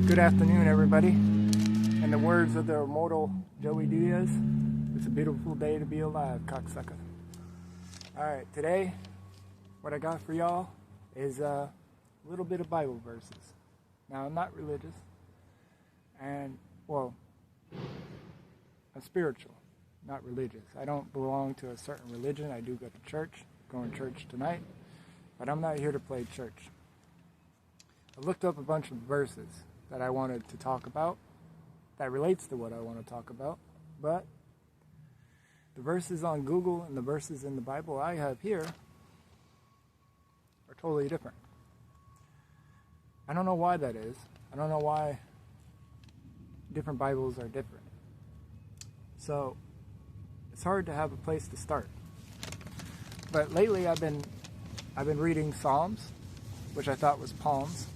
Good afternoon, everybody. In the words of the immortal Joey Diaz, it's a beautiful day to be alive, cocksucker. Alright, today, what I got for y'all is a little bit of Bible verses. Now, I'm not religious, and, well, I'm spiritual, not religious. I don't belong to a certain religion. I do go to church, going to church tonight, but I'm not here to play church. I looked up a bunch of verses that I wanted to talk about that relates to what I want to talk about, but the verses on Google and the verses in the Bible I have here are totally different. I don't know why that is. I don't know why different Bibles are different. So it's hard to have a place to start. But lately I've been reading Psalms, which I thought was poems.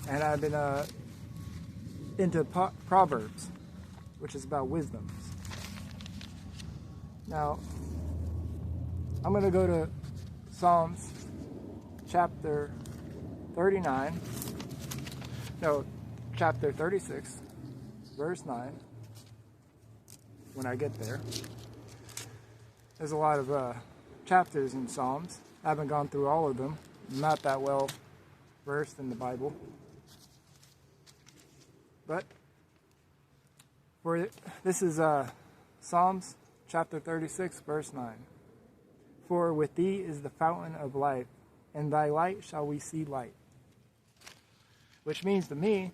And I've been into Proverbs, which is about wisdom. Now, I'm going to go to Psalms chapter 39, no, chapter 36, verse 9, when I get there. There's a lot of chapters in Psalms. I haven't gone through all of them. I'm not that well versed in the Bible. But this is Psalms chapter 36, verse 9. For with thee is the fountain of life, in thy light shall we see light. Which means to me,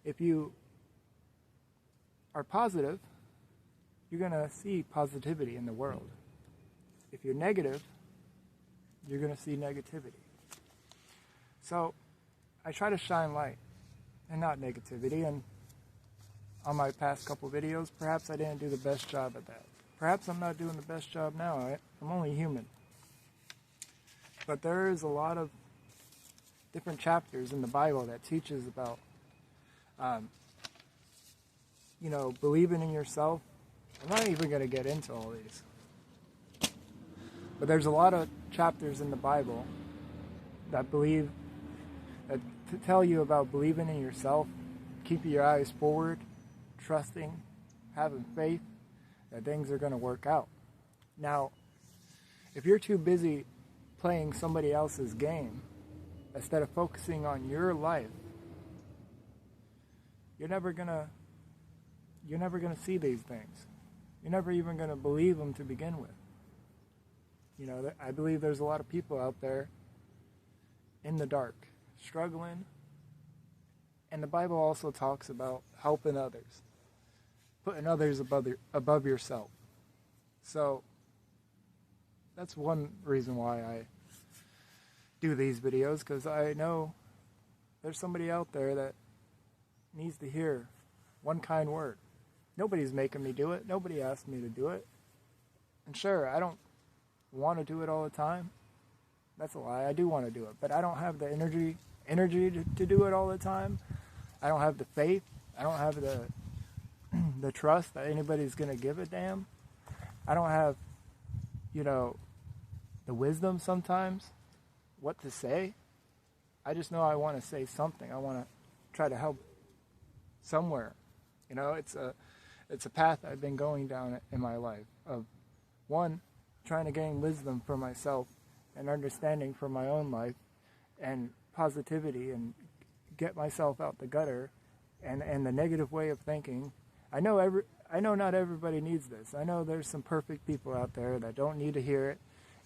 if you are positive, you're going to see positivity in the world. If you're negative, you're going to see negativity. So I try to shine light and not negativity, and on my past couple videos, perhaps I didn't do the best job at that. Perhaps I'm not doing the best job now. I'm only human. But there is a lot of different chapters in the Bible that teaches about, believing in yourself. I'm not even going to get into all these. But there's a lot of chapters in the Bible that to tell you about believing in yourself, keeping your eyes forward, trusting, having faith that things are going to work out. Now, if you're too busy playing somebody else's game instead of focusing on your life, you're never gonna see these things. You're never even gonna believe them to begin with. I believe there's a lot of people out there in the dark, struggling, and the Bible also talks about helping others, putting others above yourself. So that's one reason why I do these videos, because I know there's somebody out there that needs to hear one kind word. Nobody's making me do it. Nobody asked me to do it. And sure, I don't want to do it all the time. That's a lie. I do want to do it, but I don't have the energy to do it all the time. I don't have the faith. I don't have the trust that anybody's going to give a damn. I don't have, the wisdom sometimes, what to say. I just know I want to say something. I want to try to help somewhere. It's a path I've been going down in my life of, one, trying to gain wisdom for myself and understanding for my own life and positivity and get myself out the gutter and the negative way of thinking. I know not everybody needs this. I know there's some perfect people out there that don't need to hear it,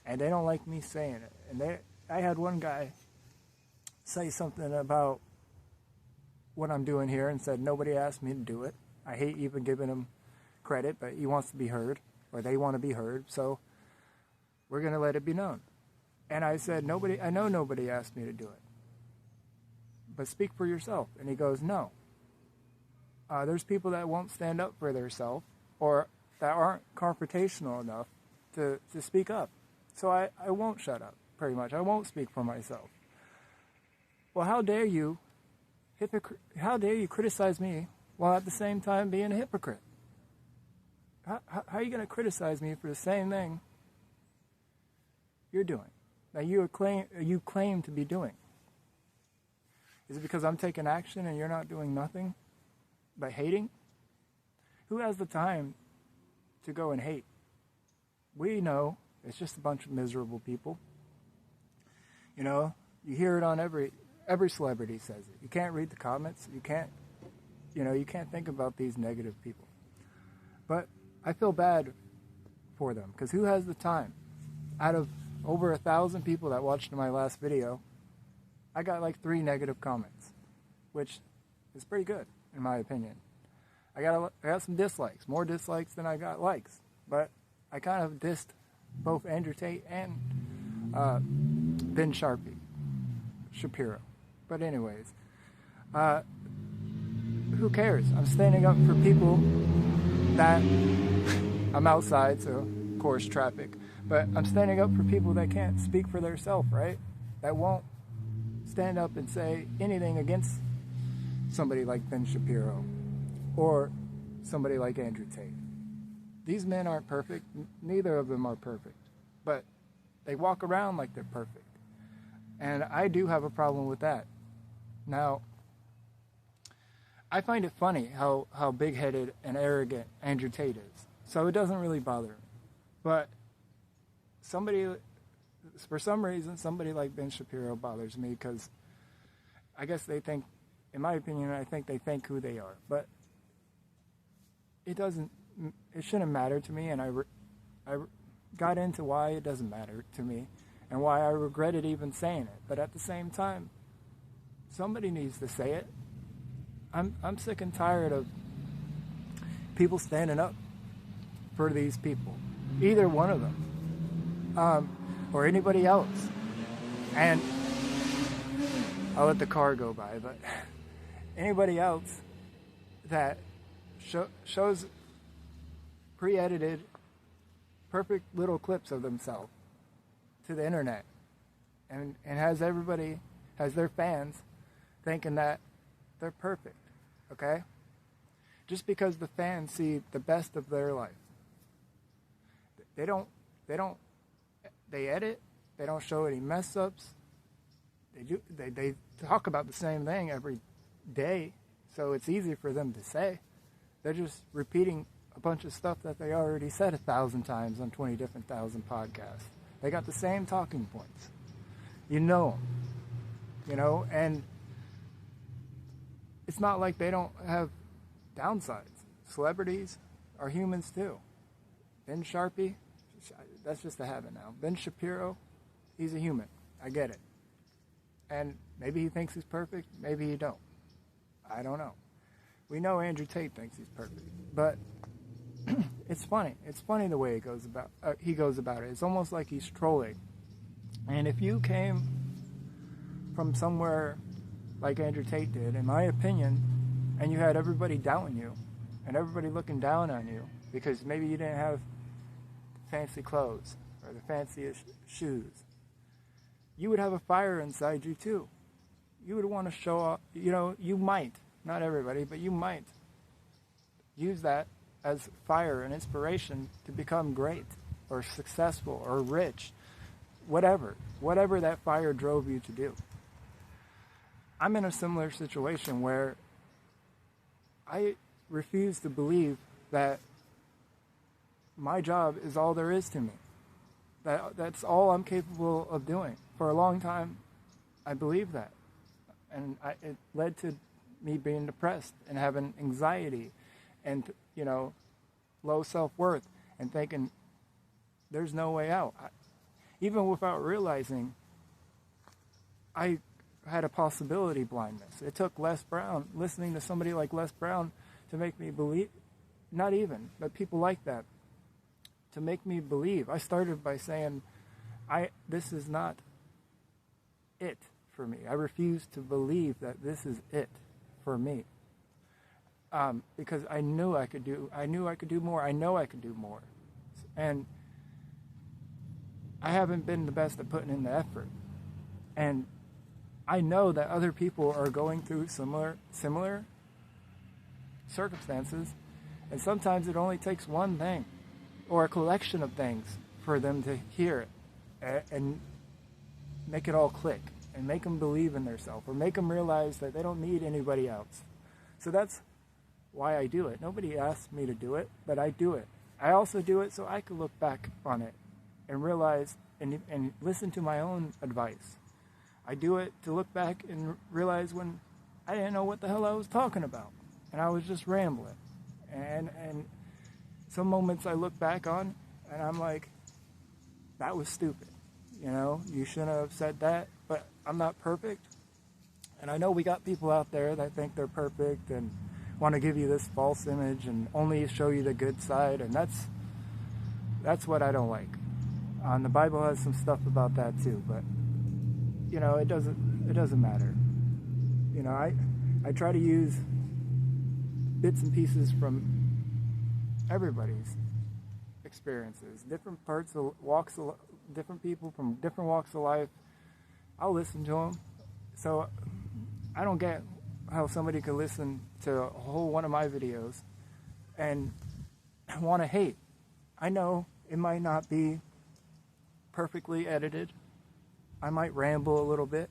and they don't like me saying it. And I had one guy say something about what I'm doing here and said nobody asked me to do it. I hate even giving him credit, but he wants to be heard, or they want to be heard, so we're going to let it be known. And I said, I know nobody asked me to do it, but speak for yourself. And he goes, no. There's people that won't stand up for themselves or that aren't confrontational enough to speak up. So I won't shut up, pretty much. I won't speak for myself. Well, how dare you criticize me while at the same time being a hypocrite? How are you going to criticize me for the same thing you're doing, that you claim to be doing? Is it because I'm taking action and you're not doing nothing but hating? Who has the time to go and hate? We know it's just a bunch of miserable people. You know, you hear it on every celebrity says it. You can't read the comments. You can't think about these negative people. But I feel bad for them, because who has the time? Out of over 1,000 people that watched my last video, I got like 3 negative comments, which is pretty good in my opinion. I got some dislikes, more dislikes than I got likes, but I kind of dissed both Andrew Tate and Ben Shapiro. But anyways, who cares? I'm standing up for people that, I'm outside, so of course traffic, but I'm standing up for people that can't speak for themselves, right? That won't stand up and say anything against somebody like Ben Shapiro or somebody like Andrew Tate. These men aren't perfect. Neither of them are perfect, but they walk around like they're perfect. And I do have a problem with that. Now, I find it funny how big-headed and arrogant Andrew Tate is. So it doesn't really bother me. But for some reason, somebody like Ben Shapiro bothers me, because I guess they think, in my opinion, I think they think who they are. But it shouldn't matter to me, and I got into why it doesn't matter to me and why I regretted even saying it. But at the same time, somebody needs to say it. I'm sick and tired of people standing up for these people, either one of them, or anybody else. And I'll let the car go by, but anybody else that shows pre-edited, perfect little clips of themselves to the internet, and has their fans thinking that they're perfect, okay? Just because the fans see the best of their life. They edit, they don't show any mess ups. They talk about the same thing every day, so it's easy for them to say. They're just repeating a bunch of stuff that they already said 1,000 times on 20 different thousand podcasts. They got the same talking points. You know them, and it's not like they don't have downsides. Celebrities are humans too. Ben Sharpie, that's just a habit now. Ben Shapiro, he's a human. I get it. And maybe he thinks he's perfect, maybe he don't. I don't know. We know Andrew Tate thinks he's perfect, but it's funny. It's funny the way he goes about it. It's almost like he's trolling. And if you came from somewhere like Andrew Tate did, in my opinion, and you had everybody doubting you and everybody looking down on you because maybe you didn't have fancy clothes or the fanciest shoes, you would have a fire inside you too. You would want to show off. You might, not everybody, but you might use that as fire and inspiration to become great or successful or rich, whatever that fire drove you to do. I'm in a similar situation where I refuse to believe that my job is all there is to me. That's all I'm capable of doing. For a long time, I believed that. And it led to me being depressed and having anxiety and, low self-worth and thinking there's no way out. Even without realizing, I had a possibility blindness. It took Les Brown, listening to somebody like Les Brown, to make me believe, not even, but people like that, to make me believe. I started by saying, this is not it for me. I refuse to believe that this is it for me. Because I knew I could do more. I know I could do more. And I haven't been the best at putting in the effort. And I know that other people are going through similar circumstances, and sometimes it only takes one thing or a collection of things for them to hear it and make it all click. and make them believe in themselves, or make them realize that they don't need anybody else. So that's why I do it. Nobody asked me to do it, but I do it. I also do it so I could look back on it and realize and listen to my own advice. I do it to look back and realize when I didn't know what the hell I was talking about, and I was just rambling. And some moments I look back on, and I'm like, that was stupid. You know, you shouldn't have said that, but I'm not perfect. And I know we got people out there that think they're perfect and want to give you this false image and only show you the good side, and that's what I don't like. The Bible has some stuff about that too, but you know, it doesn't matter. You know, I try to use bits and pieces from everybody's experiences, different parts of walks of different people from different walks of life. I'll listen to them. So I don't get how somebody could listen to a whole one of my videos and want to hate. I know it might not be perfectly edited. I might ramble a little bit.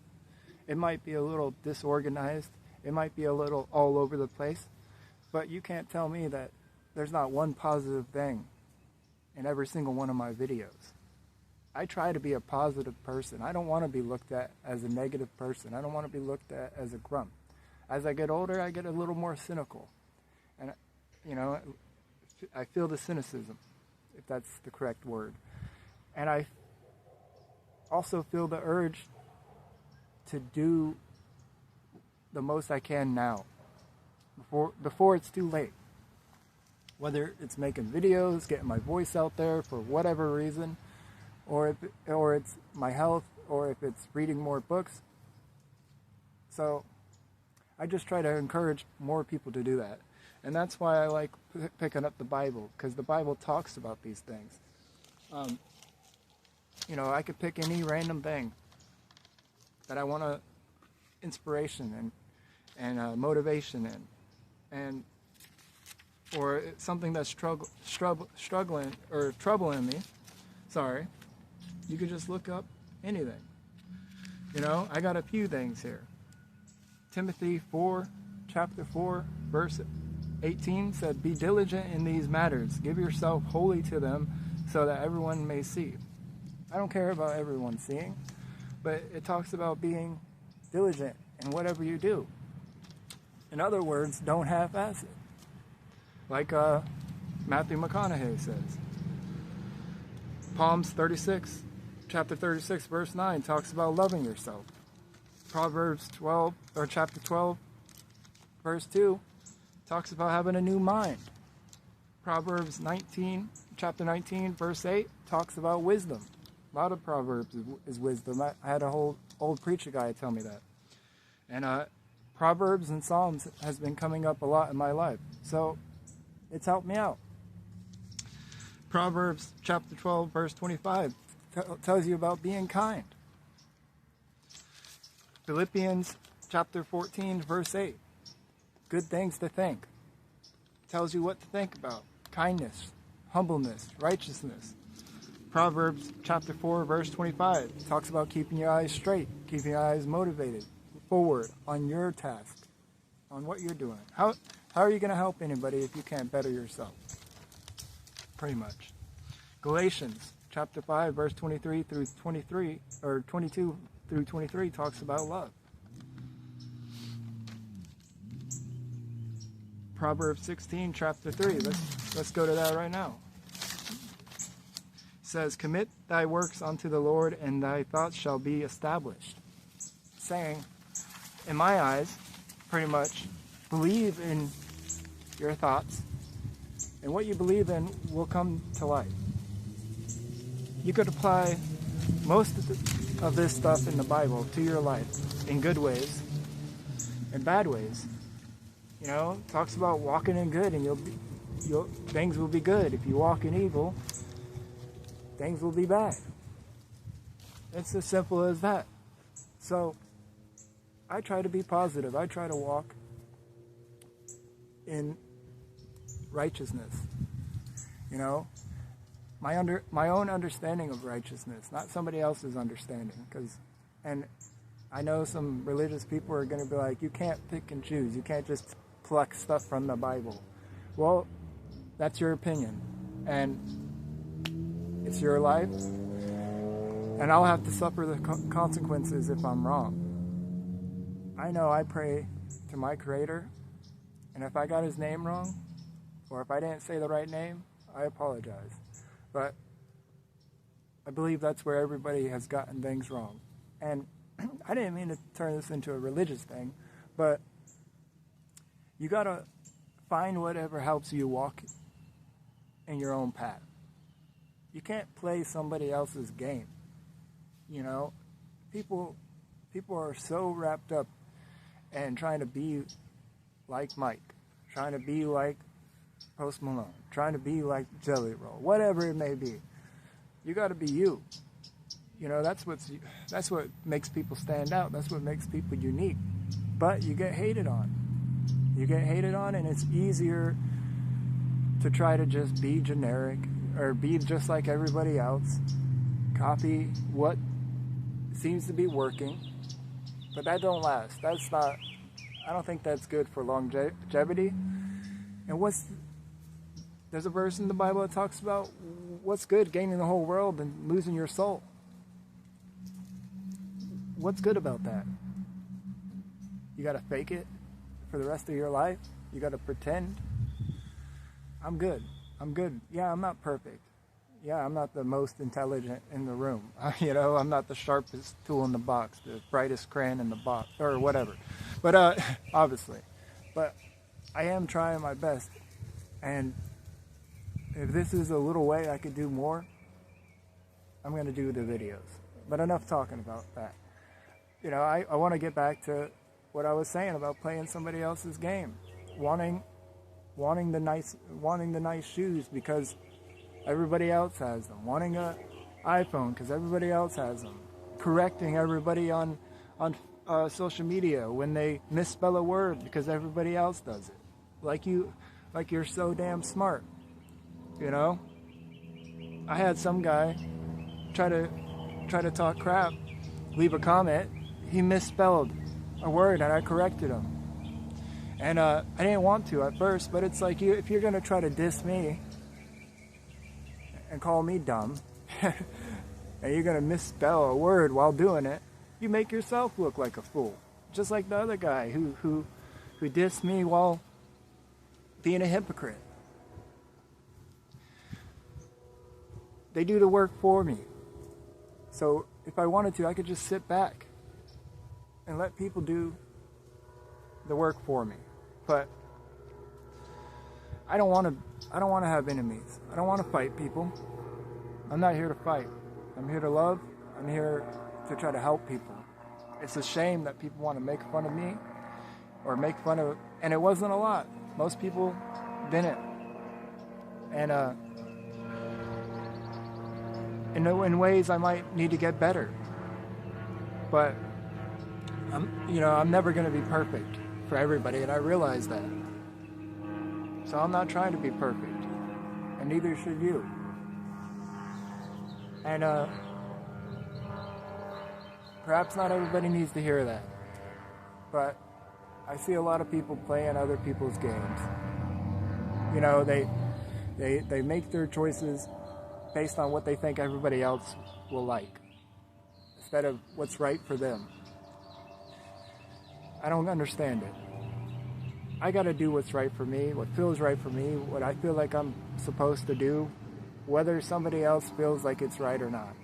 It might be a little disorganized. It might be a little all over the place. But you can't tell me that there's not one positive thing in every single one of my videos. I try to be a positive person. I don't want to be looked at as a negative person. I don't want to be looked at as a grump. As I get older, I get a little more cynical. And, you know, I feel the cynicism, if that's the correct word. And I also feel the urge to do the most I can now, before it's too late. Whether it's making videos, getting my voice out there for whatever reason, or it's my health, or if it's reading more books. So I just try to encourage more people to do that. And that's why I like picking up the Bible, because the Bible talks about these things. You know, I could pick any random thing that I want inspiration and motivation in, or something that's struggling or troubling me. Sorry. You could just look up anything. You know, I got a few things here. Timothy 4, chapter 4, verse 18 said, "Be diligent in these matters. Give yourself wholly to them so that everyone may see." I don't care about everyone seeing, but it talks about being diligent in whatever you do. In other words, don't half-ass it. Like Matthew McConaughey says. Psalms 36, chapter 36, verse 9 talks about loving yourself. Proverbs 12, or chapter 12, verse 2 talks about having a new mind. Proverbs 19, chapter 19, verse 8 talks about wisdom. A lot of Proverbs is wisdom. I had a whole old preacher guy tell me that. And Proverbs and Psalms has been coming up a lot in my life. So it's helped me out. Proverbs chapter 12, verse 25 tells you about being kind. Philippians chapter 14, verse 8. Good things to think. Tells you what to think about. Kindness, humbleness, righteousness. Proverbs chapter 4, verse 25 talks about keeping your eyes straight, keeping your eyes motivated, forward on your task, on what you're doing. How are you going to help anybody if you can't better yourself? Pretty much. Galatians chapter 5, verse 23 through 23, or 22 through 23 talks about love. Proverbs 16, chapter 3. Let's go to that right now. It says, "Commit thy works unto the Lord, and thy thoughts shall be established." Saying, in my eyes, pretty much, believe in your thoughts, and what you believe in will come to life. You could apply most of this stuff in the Bible to your life in good ways and bad ways. You know, it talks about walking in good, and things will be good. If you walk in evil, things will be bad. It's as simple as that. So I try to be positive. I try to walk in righteousness. You know, my own understanding of righteousness, not somebody else's understanding. And I know some religious people are going to be like, you can't pick and choose. You can't just pluck stuff from the Bible. Well, that's your opinion. And it's your life. And I'll have to suffer the consequences if I'm wrong. I know I pray to my Creator. And if I got his name wrong, or if I didn't say the right name, I apologize. But I believe that's where everybody has gotten things wrong. And I didn't mean to turn this into a religious thing, but you gotta find whatever helps you walk in your own path. You can't play somebody else's game. You know, people are so wrapped up in trying to be like Mike, trying to be like Post Malone, trying to be like Jelly Roll, whatever it may be. You got to be you. You know, that's what makes people stand out. That's what makes people unique. But you get hated on. You get hated on, and it's easier to try to just be generic or be just like everybody else. Copy what seems to be working, but that don't last. I don't think that's good for longevity. And there's a verse in the Bible that talks about what's good, gaining the whole world and losing your soul. What's good about that? You got to fake it for the rest of your life? You got to pretend? I'm good. Yeah, I'm not perfect. Yeah, I'm not the most intelligent in the room. You know, I'm not the sharpest tool in the box, the brightest crayon in the box, or whatever. But obviously. But I am trying my best. And if this is a little way I could do more, I'm going to do the videos. But enough talking about that. You know, I want to get back to what I was saying about playing somebody else's game. Wanting the nice shoes because everybody else has them. Wanting an iPhone because everybody else has them. Correcting everybody on social media when they misspell a word because everybody else does it. Like you're so damn smart. You know? I had some guy try to talk crap, leave a comment. He misspelled a word and I corrected him. And I didn't want to at first, but it's like if you're going to try to diss me and call me dumb, and you're going to misspell a word while doing it, you make yourself look like a fool. Just like the other guy who dissed me while being a hypocrite. They do the work for me. So if I wanted to, I could just sit back and let people do the work for me. But I don't want to have enemies. I don't want to fight people. I'm not here to fight. I'm here to love. I'm here to try to help people. It's a shame that people want to make fun of me or make fun of, and it wasn't a lot. Most people didn't. And in ways I might need to get better. But I'm never going to be perfect for everybody, and I realize that. So I'm not trying to be perfect, and neither should you. And perhaps not everybody needs to hear that, but I see a lot of people playing other people's games. You know, they make their choices based on what they think everybody else will like, instead of what's right for them. I don't understand it. I gotta do what's right for me, what feels right for me, what I feel like I'm supposed to do, whether somebody else feels like it's right or not,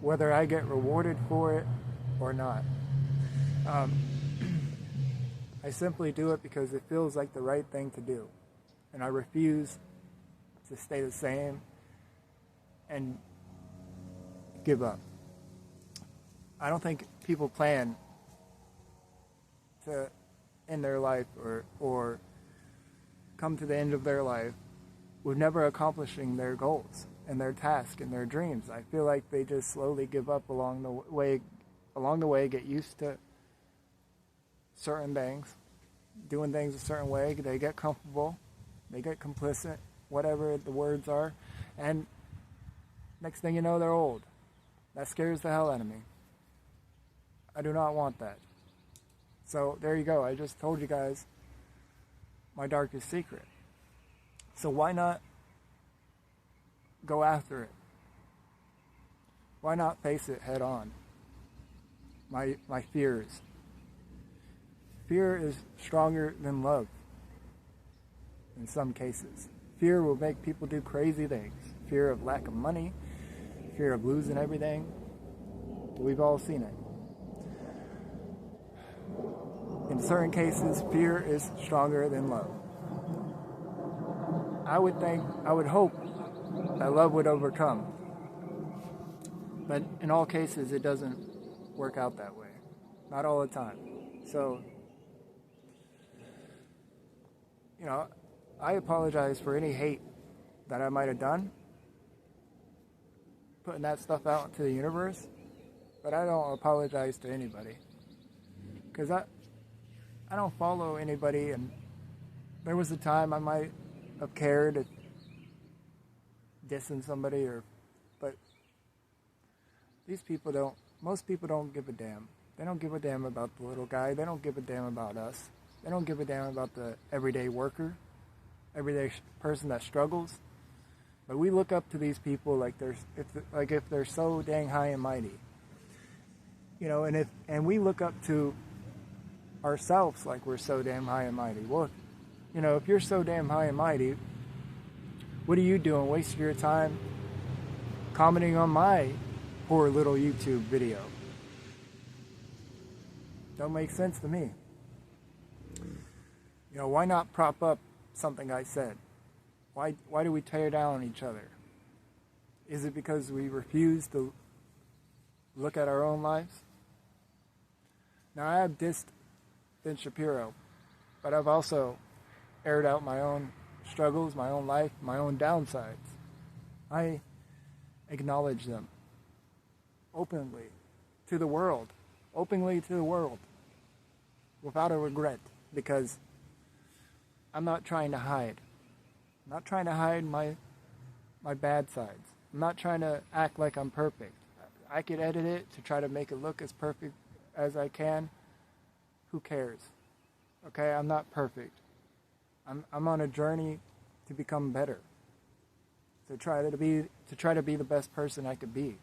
whether I get rewarded for it or not. I simply do it because it feels like the right thing to do, and I refuse to stay the same and give up. I don't think people plan to end their life or come to the end of their life with never accomplishing their goals and their tasks and their dreams. I feel like they just slowly give up along the way, get used to certain things, doing things a certain way. They get comfortable, they get complicit, whatever the words are, and next thing you know, they're old. That scares the hell out of me. I do not want that. So there you go. I just told you guys my darkest secret. So why not go after it? Why not face it head on? My fears. Fear is stronger than love in some cases. Fear will make people do crazy things. Fear of lack of money, fear of losing everything. We've all seen it. In certain cases, fear is stronger than love. I would hope that love would overcome. But in all cases, it doesn't work out that way. Not all the time. So, I apologize for any hate that I might have done, putting that stuff out into the universe, but I don't apologize to anybody. Because I don't follow anybody, and there was a time I might have cared at dissing somebody, but most people don't give a damn. They don't give a damn about the little guy. They don't give a damn about us. They don't give a damn about the everyday worker, everyday person that struggles. But we look up to these people like if they're so dang high and mighty. And we look up to ourselves like we're so damn high and mighty. Well, if you're so damn high and mighty, what are you doing wasting your time commenting on my poor little YouTube video? Don't make sense to me. Why not prop up something I said? Why do we tear down each other? Is it because we refuse to look at our own lives? Now, I have dissed Ben Shapiro, but I've also aired out my own struggles, my own life, my own downsides. I acknowledge them openly to the world, without a regret, because I'm not trying to hide. I'm not trying to hide my bad sides. I'm not trying to act like I'm perfect. I could edit it to try to make it look as perfect as I can. Who cares? Okay, I'm not perfect. I'm on a journey to become better. To try to be the best person I could be.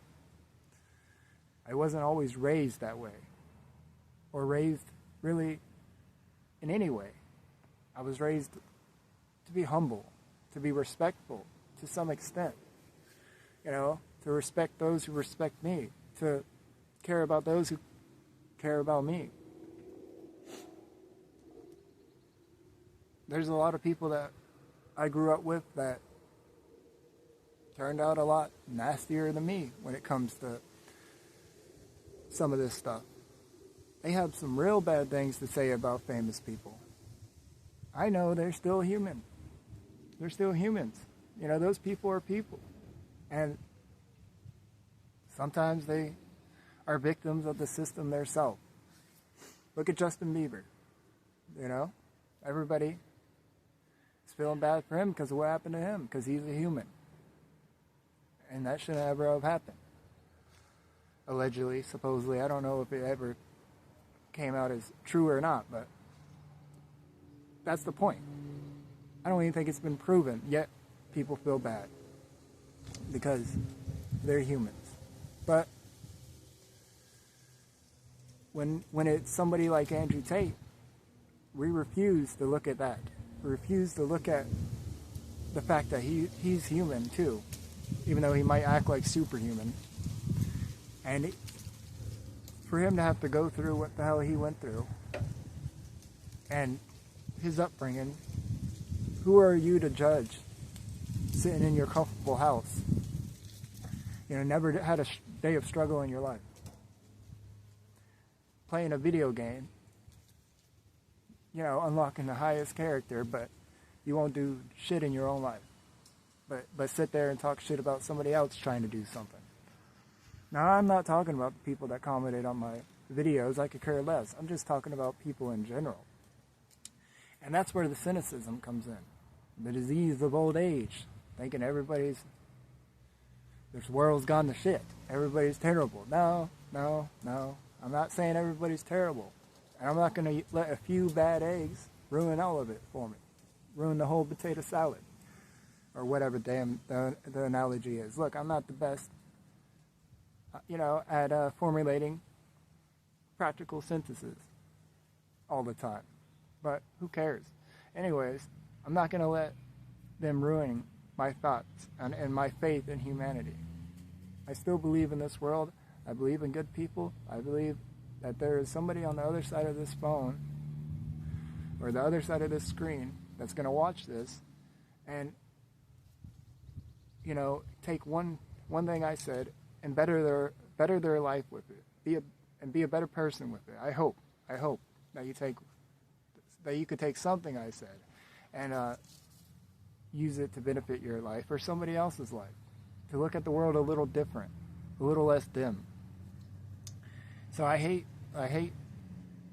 I wasn't always raised that way, or raised really in any way. I was raised to be humble, to be respectful to some extent. To respect those who respect me, to care about those who care about me. There's a lot of people that I grew up with that turned out a lot nastier than me when it comes to some of this stuff. They have some real bad things to say about famous people. I know they're still human. They're still humans. Those people are people. And sometimes they are victims of the system themselves. Look at Justin Bieber. Everybody is feeling bad for him because of what happened to him, because he's a human. And that shouldn't ever have happened. Allegedly, supposedly. I don't know if it ever came out as true or not, but that's the point. I don't even think it's been proven, yet people feel bad because they're humans. But when it's somebody like Andrew Tate, we refuse to look at that. We refuse to look at the fact that he's human too, even though he might act like superhuman. And for him to have to go through what the hell he went through and his upbringing, who are you to judge sitting in your comfortable house? Never had a day of struggle in your life. Playing a video game, unlocking the highest character, but you won't do shit in your own life. But sit there and talk shit about somebody else trying to do something. Now, I'm not talking about the people that commented on my videos. I could care less. I'm just talking about people in general. And that's where the cynicism comes in. The disease of old age. Thinking this world's gone to shit. Everybody's terrible. No. I'm not saying everybody's terrible. And I'm not going to let a few bad eggs ruin all of it for me. Ruin the whole potato salad. Or whatever damn the analogy is. Look, I'm not the best, at formulating practical sentences all the time. But who cares? Anyways, I'm not going to let them ruin my thoughts and my faith in humanity. I still believe in this world. I believe in good people. I believe that there is somebody on the other side of this phone or the other side of this screen that's going to watch this and, take one thing I said and better their life with it. Be a better person with it. I hope that you could take something I said and use it to benefit your life or somebody else's life. To look at the world a little different, a little less dim. So I hate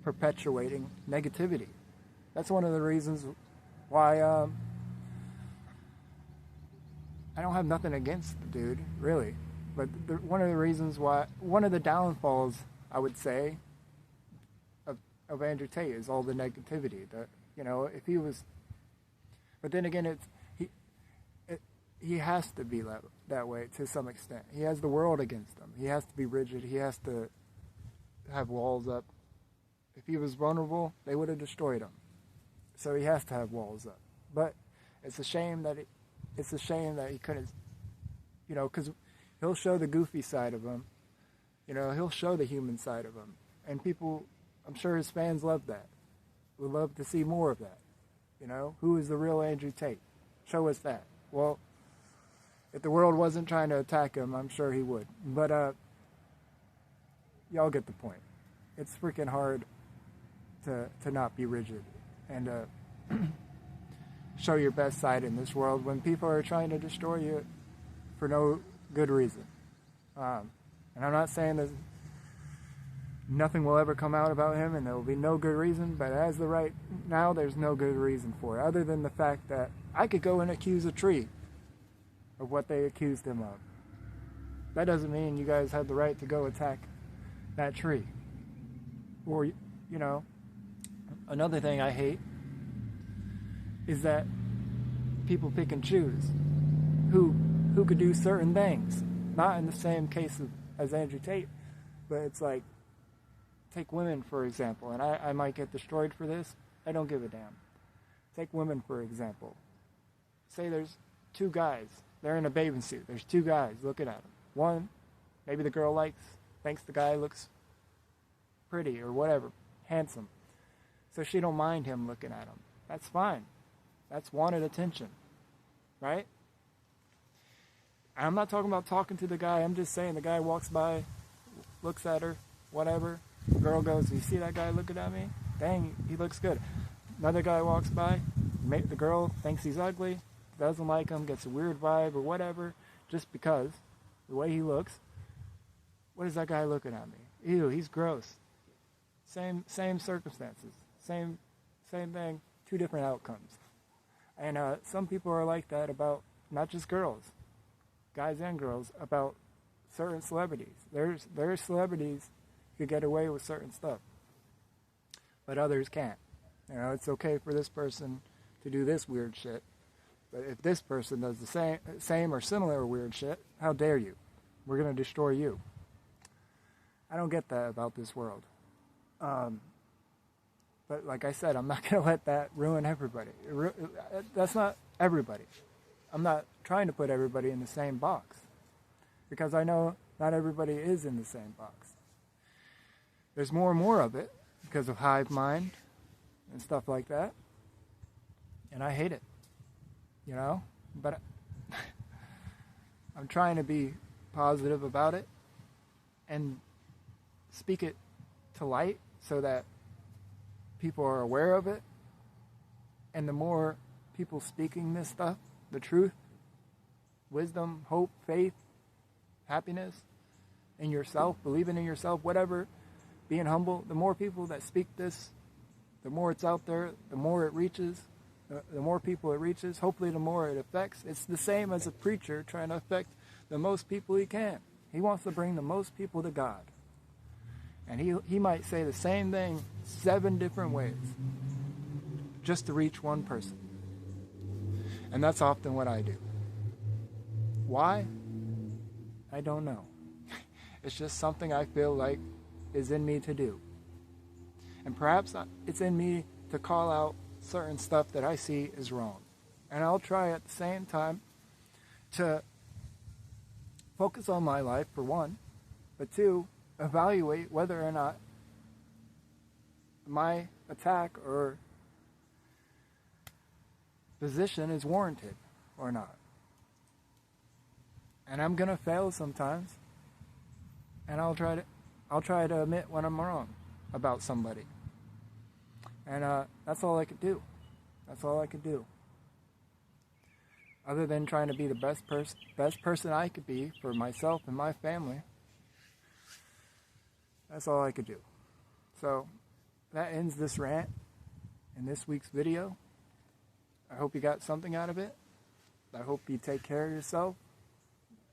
perpetuating negativity. That's one of the reasons why I don't have nothing against the dude, really. But one of the reasons why, one of the downfalls, I would say, of Andrew Tate is all the negativity. That, if he was, but then again, he has to be that way to some extent. He has the world against him. He has to be rigid. He has to have walls up. If he was vulnerable, they would have destroyed him. So he has to have walls up. But it's a shame that he couldn't, because he'll show the goofy side of him. He'll show the human side of him. And people, I'm sure his fans love that. Would love to see more of that. Who is the real Andrew Tate? Show us that. Well, if the world wasn't trying to attack him, I'm sure he would. But y'all get the point. It's freaking hard to not be rigid and show your best side in this world when people are trying to destroy you for no good reason. And I'm not saying that nothing will ever come out about him and there will be no good reason, but as of right now, there's no good reason for it, other than the fact that I could go and accuse a tree of what they accused him of. That doesn't mean you guys have the right to go attack that tree. Or, another thing I hate is that people pick and choose who could do certain things. Not in the same case as Andrew Tate, but it's like, take women, for example, and I might get destroyed for this. I don't give a damn. Take women, for example. Say there's two guys. They're in a bathing suit. There's two guys looking at them. One, maybe the girl thinks the guy looks pretty or whatever, handsome. So she don't mind him looking at him. That's fine. That's wanted attention, right? I'm not talking about talking to the guy. I'm just saying the guy walks by, looks at her, whatever. The girl goes, "You see that guy looking at me? Dang, he looks good." Another guy walks by. The girl thinks he's ugly, doesn't like him, gets a weird vibe or whatever, just because the way he looks. What is that guy looking at me? Ew, he's gross. Same circumstances, same thing, two different outcomes. And some people are like that about not just girls, guys and girls, about certain celebrities. There's celebrities who get away with certain stuff, but others can't. It's okay for this person to do this weird shit, but if this person does the same or similar weird shit, how dare you? We're gonna destroy you. I don't get that about this world. But like I said, I'm not going to let that ruin everybody. That's not everybody. I'm not trying to put everybody in the same box, because I know not everybody is in the same box. There's more and more of it because of hive mind and stuff like that. And I hate it, but I'm trying to be positive about it and speak it to light so that people are aware of it. And the more people speaking this stuff, the truth, wisdom, hope, faith, happiness in yourself, believing in yourself, whatever, being humble, the more people that speak this, the more it's out there, the more it reaches, the more people it reaches, hopefully the more it affects. It's the same as a preacher trying to affect the most people he can. He wants to bring the most people to God. And he might say the same thing 7 different ways just to reach one person. And that's often what I do. Why? I don't know. It's just something I feel like is in me to do. And perhaps it's in me to call out certain stuff that I see is wrong. And I'll try at the same time to focus on my life, for one, but 2, evaluate whether or not my attack or position is warranted or not. And I'm gonna fail sometimes, and I'll try to admit when I'm wrong about somebody. And that's all I could do. That's all I could do. Other than trying to be the best person I could be for myself and my family. That's all I could do. So that ends this rant in this week's video. I hope you got something out of it. I hope you take care of yourself.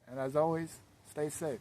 And as always, stay safe.